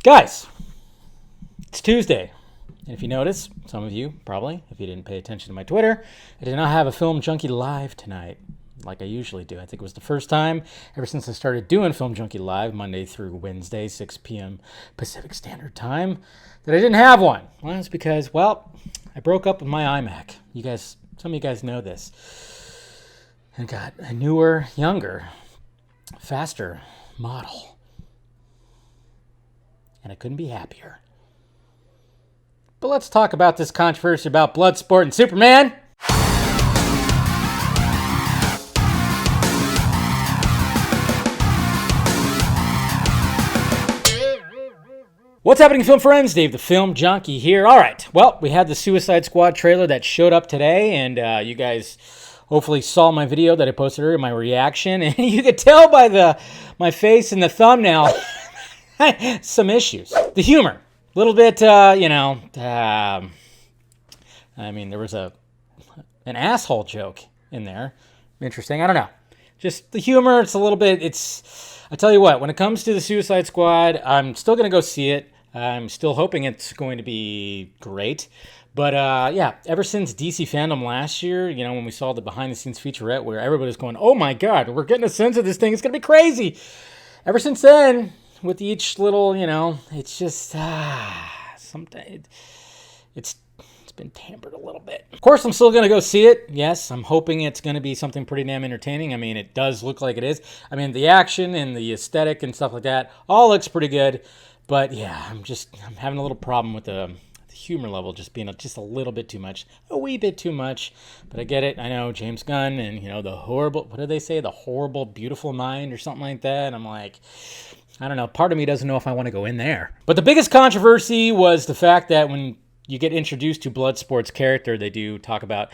Guys, it's Tuesday. And if you notice, some of you probably, if you didn't pay attention to my Twitter, I did not have a Film Junkie Live tonight like I usually do. I think it was the first time ever since I started doing Film Junkie Live Monday through Wednesday, 6 p.m. Pacific Standard Time, that I didn't have one. Well, it's because, I broke up with my iMac. Some of you guys know this. And got a newer, younger, faster model. And I couldn't be happier. But let's talk about this controversy about Bloodsport and Superman. What's happening, film friends? Dave the Film Junkie here. All right, well, we had the Suicide Squad trailer that showed up today, and you guys hopefully saw my video that I posted earlier, my reaction, and you could tell by my face in the thumbnail some issues. The humor, a little bit, there was an asshole joke in there. Interesting. I don't know. Just the humor, it's a little bit, I tell you what, when it comes to the Suicide Squad, I'm still going to go see it. I'm still hoping it's going to be great. But, ever since DC Fandom last year, when we saw the behind-the-scenes featurette where everybody's going, oh my God, we're getting a sense of this thing, it's going to be crazy. Ever since then, with each little, it's just, sometimes it's been tampered a little bit. Of course, I'm still going to go see it. Yes, I'm hoping it's going to be something pretty damn entertaining. I mean, it does look like it is. I mean, the action and the aesthetic and stuff like that all looks pretty good. But yeah, I'm having a little problem with the humor level just being just a little bit too much, a wee bit too much. But I get it. I know James Gunn and, the horrible, what do they say? The horrible, beautiful mind or something like that. And I'm like, I don't know. Part of me doesn't know if I want to go in there. But the biggest controversy was the fact that when you get introduced to Bloodsport's character, they do talk about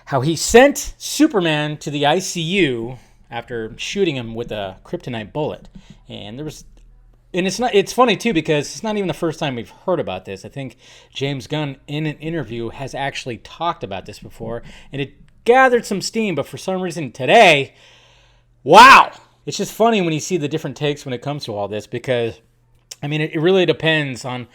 how he sent Superman to the ICU after shooting him with a Kryptonite bullet. And it's funny too, because it's not even the first time we've heard about this. I think James Gunn in an interview has actually talked about this before, and it gathered some steam, but for some reason today, wow! It's just funny when you see the different takes when it comes to all this, because, it really depends on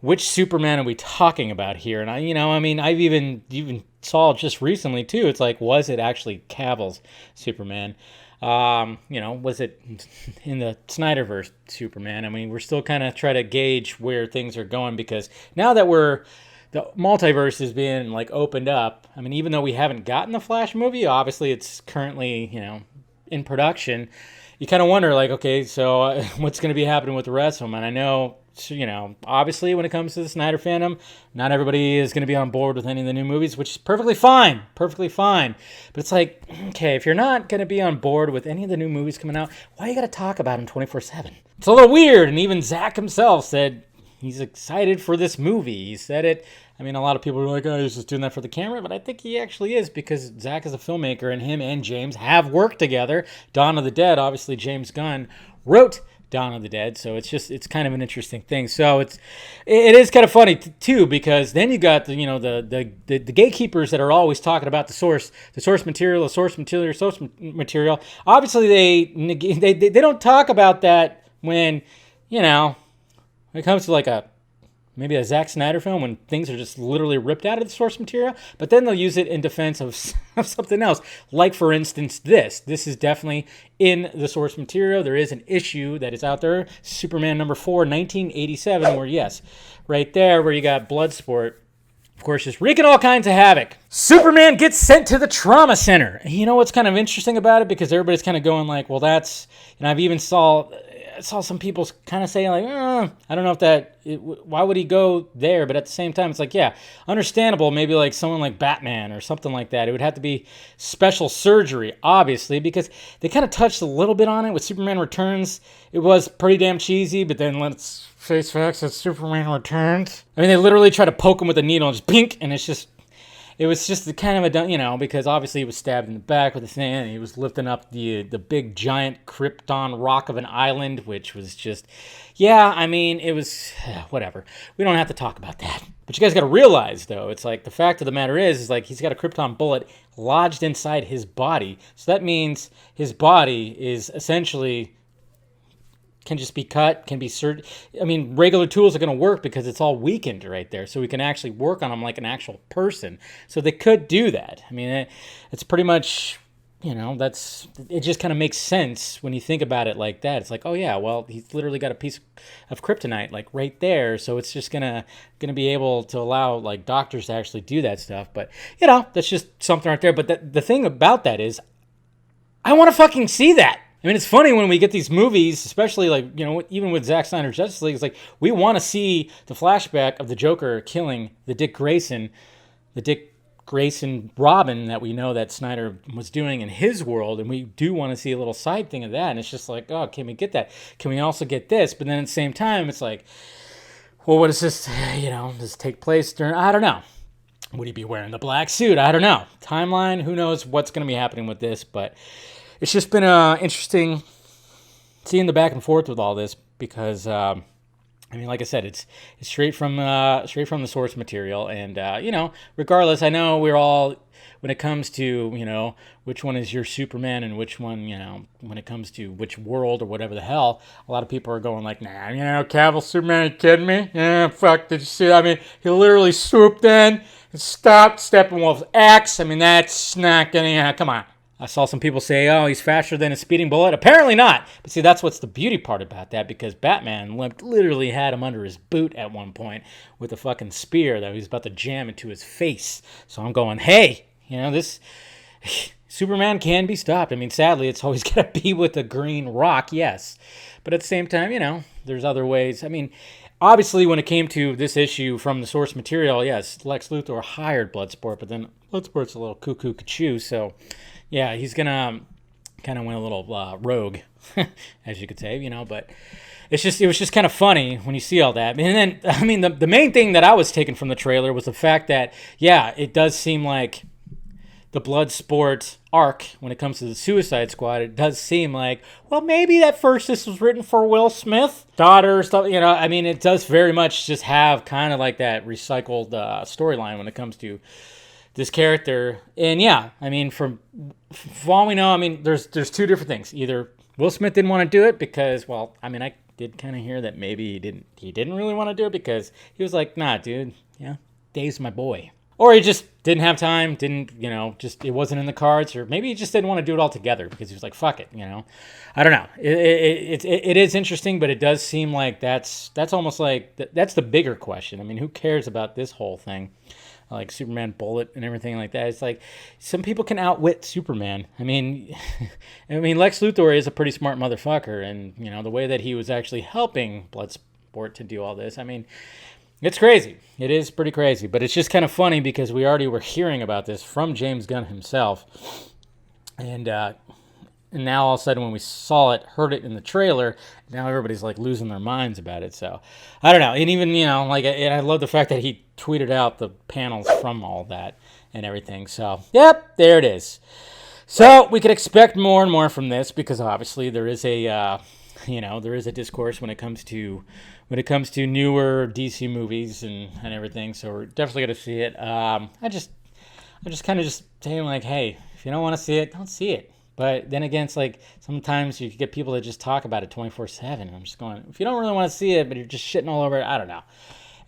which Superman are we talking about here. And I've even saw just recently too. It's like, was it actually Cavill's Superman? Was it in the Snyderverse Superman? We're still kind of trying to gauge where things are going, because now that the multiverse is being opened up. Even though we haven't gotten the Flash movie, obviously it's currently, in production, you kind of wonder, okay, so what's going to be happening with the rest of them? And I know, obviously when it comes to the Snyder fandom, not everybody is going to be on board with any of the new movies, which is perfectly fine. But it's like, okay, if you're not going to be on board with any of the new movies coming out, why you got to talk about them 24/7? It's a little weird, and even Zach himself said he's excited for this movie. He said it. A lot of people are like, oh, he's just doing that for the camera, but I think he actually is, because Zach is a filmmaker, and him and James have worked together. Dawn of the Dead, obviously James Gunn wrote Dawn of the Dead, so it's kind of an interesting thing. So it is kind of funny too, because then you got the gatekeepers that are always talking about the source material. Obviously, they don't talk about that when it comes to maybe a Zack Snyder film, when things are just literally ripped out of the source material, but then they'll use it in defense of something else. Like, for instance, this is definitely in the source material. There is an issue that is out there, Superman number 4, 1987, where, yes, right there where you got Bloodsport, of course, just wreaking all kinds of havoc. Superman gets sent to the trauma center. And you know what's kind of interesting about it? Because everybody's kind of going well, that's, I've even saw some people kind of saying I don't know why would he go there? But at the same time, it's understandable. Maybe someone like Batman or something like that. It would have to be special surgery, obviously, because they kind of touched a little bit on it with Superman Returns. It was pretty damn cheesy, but then let's face facts, it's Superman Returns. They literally try to poke him with a needle and just pink, and it was just the kind of a, because obviously he was stabbed in the back with a thing, and he was lifting up the big giant Krypton rock of an island, which was just, it was, whatever. We don't have to talk about that. But you guys got to realize, though, it's the fact of the matter is he's got a Krypton bullet lodged inside his body. So that means his body is essentially can just be cut, can be I mean, regular tools are going to work because it's all weakened right there. So we can actually work on them like an actual person. So they could do that. I mean, it's pretty much, it just kind of makes sense when you think about it like that. It's like, oh yeah, well, he's literally got a piece of kryptonite like right there. So it's just gonna be able to allow like doctors to actually do that stuff. But that's just something right there. But the thing about that is, I want to fucking see that. I mean, it's funny when we get these movies, especially like, even with Zack Snyder's Justice League, it's like we want to see the flashback of the Joker killing the Dick Grayson Robin that we know that Snyder was doing in his world, and we do want to see a little side thing of that. And it's just like, oh, can we get that? Can we also get this? But then at the same time, it's like, well, what is this? Does this take place during? I don't know. Would he be wearing the black suit? I don't know. Timeline, who knows what's going to be happening with this, but it's just been interesting seeing the back and forth with all this because, like I said, it's straight from the source material, and regardless, I know we're all, when it comes to which one is your Superman and which one when it comes to which world or whatever the hell, a lot of people are going like, nah, Cavill Superman, are you kidding me? Yeah, fuck, did you see that? I mean, he literally swooped in and stopped Steppenwolf's axe. I mean, that's not gonna, come on. I saw some people say, oh, he's faster than a speeding bullet. Apparently not. But see, that's what's the beauty part about that, because Batman literally had him under his boot at one point with a fucking spear that he was about to jam into his face. So I'm going, hey, this Superman can be stopped. I mean, sadly, it's always got to be with a green rock, yes. But at the same time, there's other ways. I mean, obviously, when it came to this issue from the source material, yes, Lex Luthor hired Bloodsport, but then Bloodsport's a little cuckoo, so yeah, he's gonna kind of went a little rogue, as you could say, but it was just kind of funny when you see all that. And then, I mean, the main thing that I was taking from the trailer was the fact that, yeah, it does seem like the Bloodsport arc, when it comes to the Suicide Squad, it does seem like, well, maybe at first this was written for Will Smith's daughter, stuff, I mean, it does very much just have kind of like that recycled storyline when it comes to this character. And yeah, I mean, from all we know, I mean, there's two different things. Either Will Smith didn't want to do it because, well, I mean, I did kind of hear that maybe he didn't really want to do it because he was like, nah, dude, yeah, Dave's my boy. Or he just didn't have time, just it wasn't in the cards, or maybe he just didn't want to do it all together because he was like, fuck it, I don't know. It is interesting, but it does seem like that's almost like, that's the bigger question. I mean, who cares about this whole thing? Like Superman bullet and everything like that. It's like some people can outwit Superman. I mean, Lex Luthor is a pretty smart motherfucker, and the way that he was actually helping Bloodsport to do all this. I mean, it's crazy. It is pretty crazy, but it's just kind of funny because we already were hearing about this from James Gunn himself, and now all of a sudden when we heard it in the trailer, now everybody's like losing their minds about it. So I don't know. And even, and I love the fact that he tweeted out the panels from all that and everything. So, yep, there it is. So we could expect more and more from this because obviously there is a, there is a discourse when it comes to newer DC movies and everything. So we're definitely going to see it. I just kind of just saying like, hey, if you don't want to see it, don't see it. But then again, it's like sometimes you get people that just talk about it 24/7. I'm just going, if you don't really want to see it, but you're just shitting all over it, I don't know.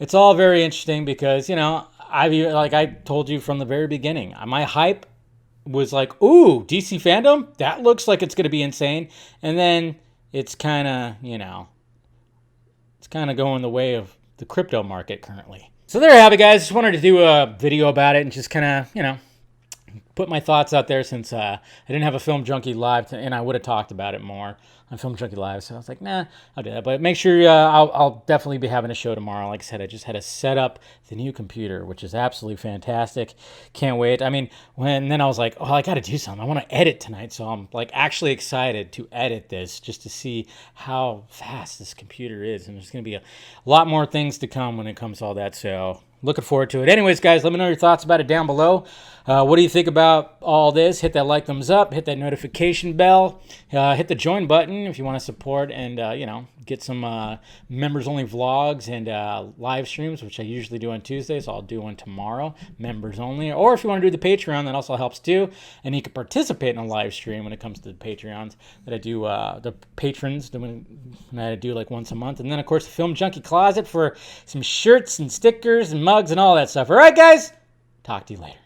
It's all very interesting because, I told you from the very beginning, my hype was like, ooh, DC fandom? That looks like it's going to be insane. And then it's kind of, it's kind of going the way of the crypto market currently. So there you have it, guys. Just wanted to do a video about it and just kind of, put my thoughts out there since I didn't have a Film Junkie Live, and I would have talked about it more on Film Junkie Live. So I was like, nah, I'll do that. But make sure I'll definitely be having a show tomorrow. Like I said, I just had to set up the new computer, which is absolutely fantastic. Can't wait. I mean, then I was like, oh, I got to do something. I want to edit tonight. So I'm like actually excited to edit this just to see how fast this computer is. And there's going to be a lot more things to come when it comes to all that. So looking forward to it. Anyways, guys, let me know your thoughts about it down below. What do you think about out all this, hit that like, thumbs up, hit that notification bell, hit the join button if you want to support and, get some members-only vlogs and live streams, which I usually do on Tuesdays. So I'll do one tomorrow, members only. Or if you want to do the Patreon, that also helps too. And you can participate in a live stream when it comes to the Patreons that I do, the patrons that I do like once a month. And then, of course, the Film Junkie Closet for some shirts and stickers and mugs and all that stuff. All right, guys? Talk to you later.